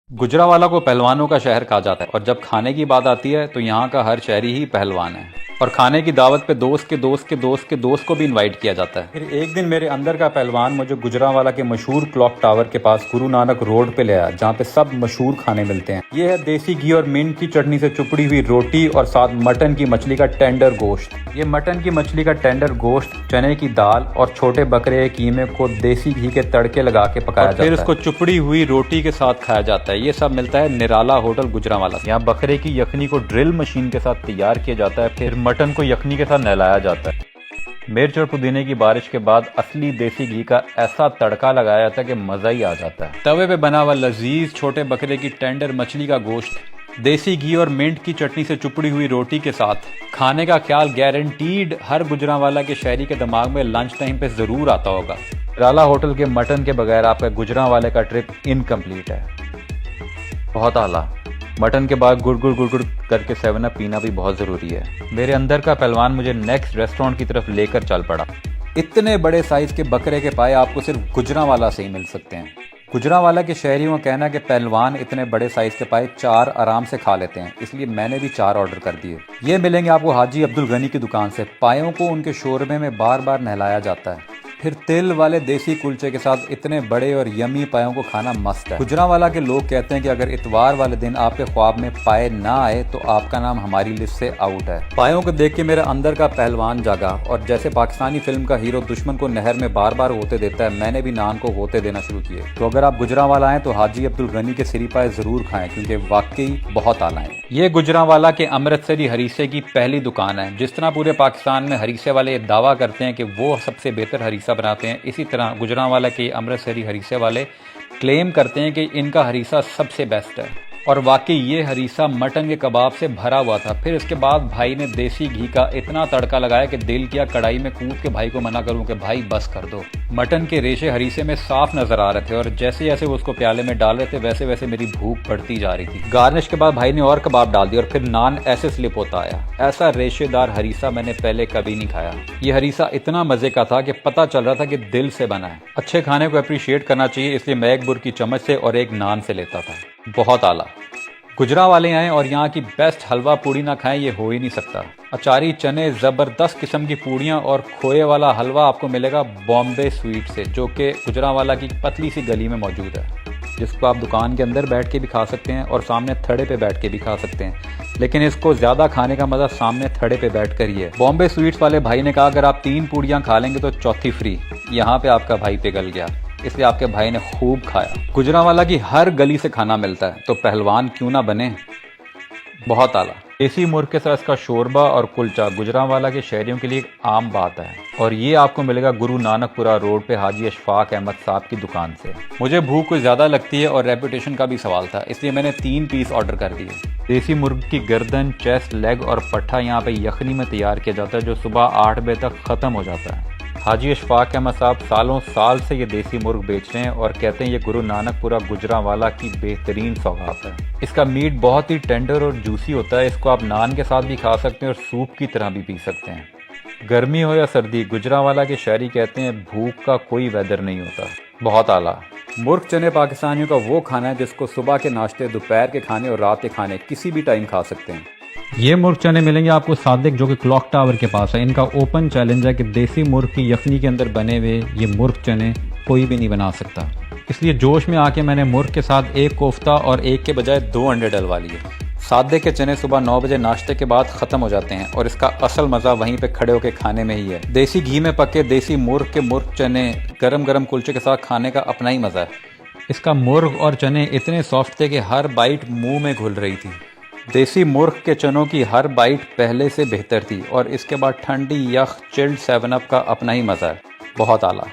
गुजरांवाला को पहलवानों का शहर कहा जाता है और जब खाने की बात आती है तो यहाँ का हर शहरी ही पहलवान है और खाने की दावत पे दोस्त के दोस्त के दोस्त के दोस्त को भी इनवाइट किया जाता है। फिर एक दिन मेरे अंदर का पहलवान मुझे गुजरांवाला के मशहूर क्लॉक टावर के पास गुरु नानक रोड पे ले आया, जहाँ पे सब मशहूर खाने मिलते हैं। ये है देसी घी और मिंट की चटनी से चुपड़ी हुई रोटी और साथ मटन की मछली का टेंडर गोश्त। ये मटन की मछली का टेंडर गोश्त चने की दाल और छोटे बकरे के कीमे को देसी घी के तड़के लगा के पकाया जाता है, फिर इसको चुपड़ी हुई रोटी के साथ खाया जाता है। ये सब मिलता है निराला होटल गुजरांवाला। यहाँ बकरे की यखनी को ड्रिल मशीन के साथ तैयार किया जाता है, फिर मटन को यखनी के साथ नहलाया जाता है। मिर्च और पुदीने की बारिश के बाद असली देसी घी का ऐसा तड़का लगाया जाता है कि मजा ही आ जाता है। तवे पे बना हुआ लजीज छोटे बकरे की टेंडर मछली का गोश्त देसी घी और मिंट की चटनी से चुपड़ी हुई रोटी के साथ खाने का ख्याल गारंटीड हर गुजरांवाला के शहरी के दिमाग में लंच टाइम पे जरूर आता होगा। निराला होटल के मटन के बगैर आपका गुजरांवाले का ट्रिप इनकम्प्लीट है। बहुत आला। मटन के बाद गुड़ करके 7 अप पीना भी बहुत ज़रूरी है। मेरे अंदर का पहलवान मुझे नेक्स्ट रेस्टोरेंट की तरफ लेकर चल पड़ा। इतने बड़े साइज के बकरे के पाए आपको सिर्फ गुजरांवाला से ही मिल सकते हैं। गुजरांवाला के शहरियों का कहना है कि पहलवान इतने बड़े साइज के पाए 4 आराम से खा लेते हैं, इसलिए मैंने भी 4 ऑर्डर कर दिए। ये मिलेंगे आपको हाजी अब्दुल गनी की दुकान से। पायों को उनके शोरबे में बार बार नहलाया जाता है, फिर तिल वाले देसी कुलचे के साथ इतने बड़े और यमी पायों को खाना मस्त है। गुजरांवाला के लोग कहते हैं कि अगर इतवार वाले दिन आपके ख्वाब में पाए ना आए तो आपका नाम हमारी लिस्ट से आउट है। पायों को देख के मेरा अंदर का पहलवान जागा और जैसे पाकिस्तानी फिल्म का हीरो दुश्मन को नहर में बार बार होते देता है, मैंने भी नान को होते देना शुरू किए। तो अगर आप गुजरांवाला आए तो हाजी अब्दुल गनी के सिरी पाए जरूर खाएं, क्योंकि वाकई बहुत आला है। ये गुजरांवाला के अमृतसरी हरीसे की पहली दुकान है। जिस तरह पूरे पाकिस्तान में हरीसे वाले दावा करते हैं कि वो सबसे बेहतर हरीसा बनाते हैं, इसी तरह गुजरांवाला के अमृतसरी हरीसे वाले क्लेम करते हैं कि इनका हरीसा सबसे बेस्ट है। और वाकई ये हरीसा मटन के कबाब से भरा हुआ था। फिर इसके बाद भाई ने देसी घी का इतना तड़का लगाया कि दिल किया कढ़ाई में कूद के भाई को मना करूं कि भाई बस कर दो। मटन के रेशे हरीसे में साफ नजर आ रहे थे और जैसे जैसे वो उसको प्याले में डाल रहे थे वैसे वैसे मेरी भूख बढ़ती जा रही थी। गार्निश के बाद भाई ने और कबाब डाल दिया और फिर नान ऐसे स्लिप होता आया। ऐसा रेशेदार हरीसा मैंने पहले कभी नहीं खाया। ये हरीसा इतना मजे का था कि पता चल रहा था कि दिल से बना है। अच्छे खाने को अप्रिशिएट करना चाहिए, इसलिए मैं एक बुर की चम्मच से और एक नान से लेता था। बहुत आला। गुजरांवाले आए और यहाँ की बेस्ट हलवा पूड़ी ना खाएं, ये हो ही नहीं सकता। अचारी चने, ज़बरदस्त किस्म की पूड़ियाँ और खोए वाला हलवा आपको मिलेगा बॉम्बे स्वीट से, जो कि गुजरांवाला की पतली सी गली में मौजूद है, जिसको आप दुकान के अंदर बैठ के भी खा सकते हैं और सामने थड़े पे बैठ के भी खा सकते हैं। लेकिन इसको ज़्यादा खाने का मज़ा सामने थड़े पे बैठ कर ही है। बॉम्बे स्वीट्स वाले भाई ने कहा अगर आप 3 पूड़ियाँ खा लेंगे तो चौथी फ्री। यहाँ पे आपका भाई पिघल गया, इसलिए आपके भाई ने खूब खाया। गुजरांवाला की हर गली से खाना मिलता है, तो पहलवान क्यों ना बने। बहुत आला। देसी मुर्ग के साथ इसका शोरबा और कुलचा गुजरांवाला के शहरियों के लिए एक आम बात है और ये आपको मिलेगा गुरु नानकपुरा रोड पे हाजी अशफाक अहमद साहब की दुकान से। मुझे भूख कुछ ज़्यादा लगती है और रेपुटेशन का भी सवाल था, इसलिए मैंने 3 पीस ऑर्डर कर दिए। देसी मुर्ग की गर्दन, चेस्ट, लेग और पट्ठा यहाँ पे यखनी में तैयार किया जाता है, जो सुबह 8 बजे तक ख़त्म हो जाता है। हाजी अशफाक अहमद साहब सालों साल से ये देसी मुर्ग बेच रहे हैं और कहते हैं ये गुरु नानकपुरा गुजरांवाला की बेहतरीन सौगात है। इसका मीट बहुत ही टेंडर और जूसी होता है। इसको आप नान के साथ भी खा सकते हैं और सूप की तरह भी पी सकते हैं। गर्मी हो या सर्दी, गुजरांवाला के शहरी कहते हैं भूख का कोई वेदर नहीं होता। बहुत आला। मुर्ग चने पाकिस्तानियों का वो खाना है जिसको सुबह के नाश्ते, दोपहर के खाने और रात के खाने किसी भी टाइम खा सकते हैं। ये मुर्ग चने मिलेंगे आपको सादिक, जो कि क्लॉक टावर के पास है। इनका ओपन चैलेंज है कि देसी मुर्ग की यखनी के अंदर बने हुए ये मुर्ग चने कोई भी नहीं बना सकता। इसलिए जोश में आके मैंने मुर्ग के साथ 1 कोफ्ता और 1 के बजाय 2 अंडे डलवा लिए। सादे के चने सुबह 9 बजे नाश्ते के बाद ख़त्म हो जाते हैं और इसका असल मज़ा वहीं पे खड़े होकर खाने में ही है। देसी घी में पके देसी मुर्ग के मुर्ग चने गरम गरम कुलचे के साथ खाने का अपना ही मज़ा है। इसका मुर्ग और चने इतने सॉफ्ट थे कि हर बाइट मुँह में घुल रही थी। देसी मुर्ग के चनों की हर बाइट पहले से बेहतर थी और इसके बाद ठंडी यख चिल्ड 7 अप का अपना ही मज़ा है। बहुत आला।